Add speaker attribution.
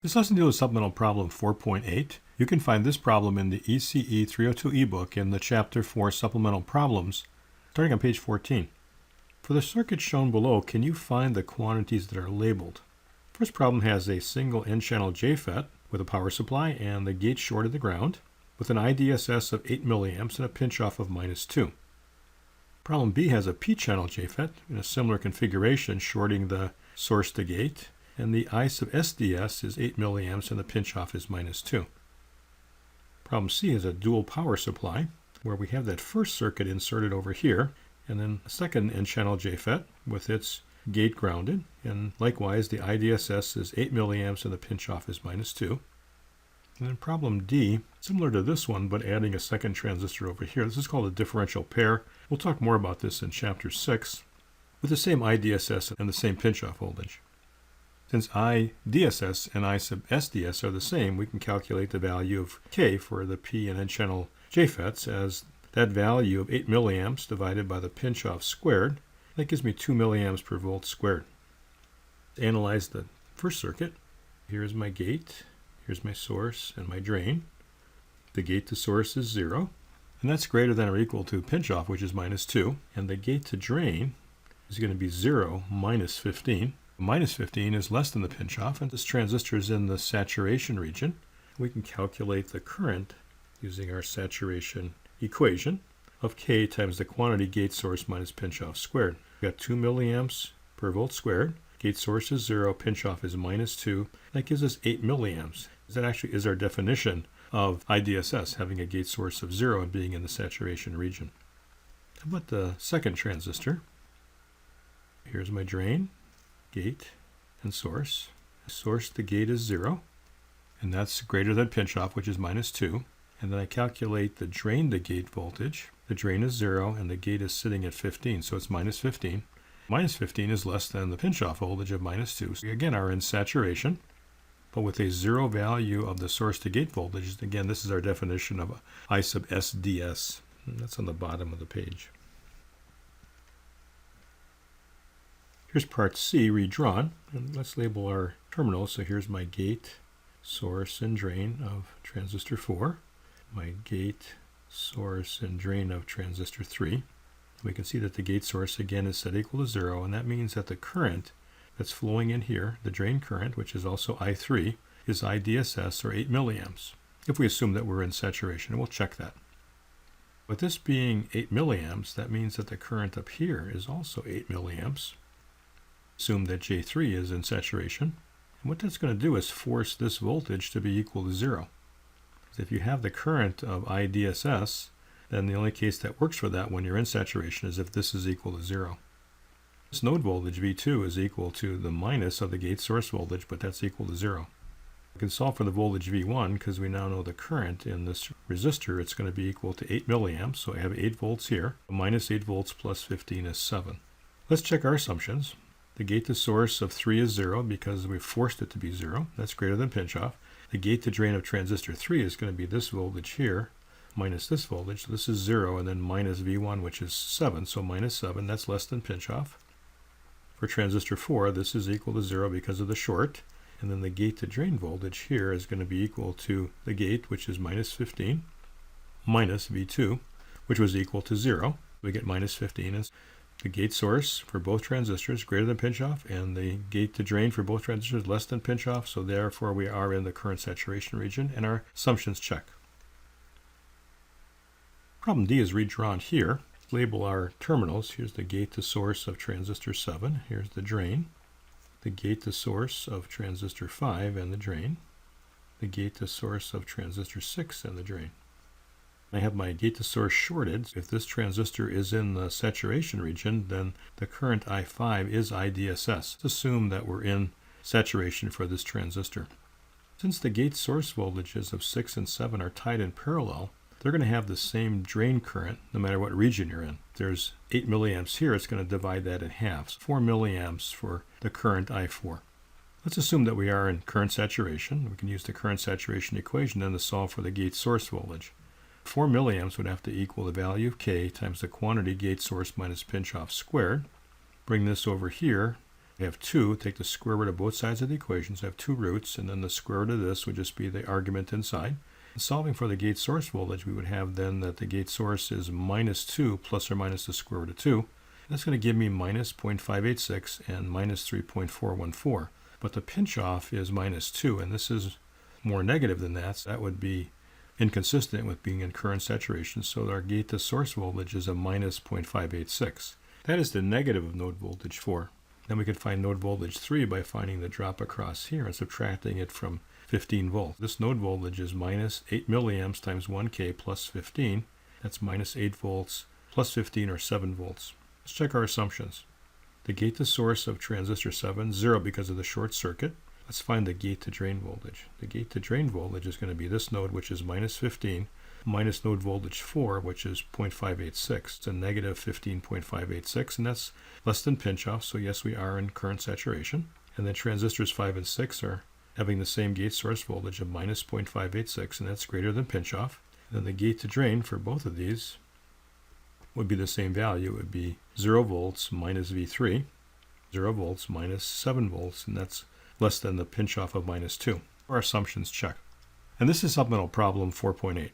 Speaker 1: This lesson deals with supplemental problem 4.8. You can find this problem in the ECE302 ebook in the Chapter 4 Supplemental Problems, starting on page 14. For the circuit shown below, can you find the quantities that are labeled? First problem has a single N-channel JFET with a power supply and the gate short of the ground, with an IDSS of 8 milliamps and a pinch-off of -2. Problem B has a P-channel JFET in a similar configuration, shorting the source to gate, and the I sub SDS is 8 milliamps and the pinch-off is -2. Problem C is a dual power supply, where we have that first circuit inserted over here, and then a second N-channel JFET with its gate grounded, and likewise the IDSS is 8 milliamps and the pinch-off is -2. And then problem D, similar to this one, but adding a second transistor over here. This is called a differential pair. We'll talk more about this in Chapter 6, with the same IDSS and the same pinch-off voltage. Since IDSS and I sub SDS are the same, we can calculate the value of K for the P and N-channel JFETs as that value of 8 milliamps divided by the pinch-off squared. That gives me 2 milliamps per volt squared. To analyze the first circuit, here's my gate, here's my source and my drain. The gate to source is 0, and that's greater than or equal to pinch-off, which is -2, and the gate to drain is going to be 0 minus 15. -15 is less than the pinch-off, and this transistor is in the saturation region. We can calculate the current using our saturation equation of K times the quantity gate source minus pinch-off squared. We've got 2 milliamps per volt squared. Gate source is 0, pinch-off is -2. That gives us 8 milliamps. That actually is our definition of IDSS, having a gate source of 0 and being in the saturation region. How about the second transistor? Here's my drain, gate, and source. Source to gate is 0, and that's greater than pinch-off, which is -2. And then I calculate the drain to gate voltage. The drain is 0, and the gate is sitting at 15, so it's -15. -15 is less than the pinch-off voltage of -2. So we again are in saturation, but with a 0 value of the source to gate voltage. Again, this is our definition of I sub SDS. And that's on the bottom of the page. Here's part C redrawn, and let's label our terminals. So here's my gate, source, and drain of transistor 4, my gate, source, and drain of transistor 3. We can see that the gate source again is set equal to 0, and that means that the current that's flowing in here, the drain current, which is also I3, is IDSS, or 8 milliamps, if we assume that we're in saturation, and we'll check that. With this being 8 milliamps, that means that the current up here is also 8 milliamps. Assume that J3 is in saturation. And what that's going to do is force this voltage to be equal to 0. If you have the current of IDSS, then the only case that works for that when you're in saturation is if this is equal to 0. This node voltage, V2, is equal to the minus of the gate source voltage, but that's equal to 0. We can solve for the voltage V1 because we now know the current in this resistor. It's going to be equal to 8 milliamps, so I have 8 volts here. -8 volts plus 15 is 7. Let's check our assumptions. The gate to source of 3 is 0 because we forced it to be 0. That's greater than pinch-off. The gate to drain of transistor 3 is going to be this voltage here minus this voltage. So this is 0, and then minus V1, which is 7. So -7, that's less than pinch-off. For transistor 4, this is equal to 0 because of the short. And then the gate to drain voltage here is going to be equal to the gate, which is -15, minus V2, which was equal to 0. We get -15 is the gate source for both transistors greater than pinch-off, and the gate to drain for both transistors less than pinch-off, so therefore we are in the current saturation region, and our assumptions check. Problem D is redrawn here. Label our terminals. Here's the gate to source of transistor 7. Here's the drain. The gate to source of transistor 5 and the drain. The gate to source of transistor 6 and the drain. I have my gate to source shorted. If this transistor is in the saturation region, then the current I5 is IDSS. Let's assume that we're in saturation for this transistor. Since the gate source voltages of 6 and 7 are tied in parallel, they're going to have the same drain current no matter what region you're in. If there's 8 milliamps here, it's going to divide that in half. So 4 milliamps for the current I4. Let's assume that we are in current saturation. We can use the current saturation equation then to solve for the gate source voltage. 4 milliamps would have to equal the value of K times the quantity gate source minus pinch-off squared. Bring this over here. I have 2, take the square root of both sides of the equation, so I have 2 roots, and then the square root of this would just be the argument inside. Solving for the gate source voltage, we would have then that the gate source is minus 2 plus or minus the square root of 2. That's going to give me minus 0.586 and minus 3.414. But the pinch off is minus 2, and this is more negative than that, so that would be inconsistent with being in current saturation, so our gate to source voltage is a minus 0.586. That is the negative of node voltage 4. Then we can find node voltage 3 by finding the drop across here and subtracting it from 15 volts. This node voltage is minus 8 milliamps times 1K plus 15. That's minus 8 volts plus 15 or 7 volts. Let's check our assumptions. The gate to source of transistor 7, 0 because of the short circuit. Let's find the gate to drain voltage. The gate to drain voltage is going to be this node, which is minus 15, minus node voltage 4, which is 0.586. It's a negative 15.586, and that's less than pinch off, so yes, we are in current saturation. And then transistors 5 and 6 are having the same gate source voltage of minus 0.586, and that's greater than pinch off. And then the gate to drain for both of these would be the same value. It would be 0 volts minus V3, 0 volts minus 7 volts, and that's less than the pinch off of minus 2. Our assumptions check. And this is supplemental problem 4.8.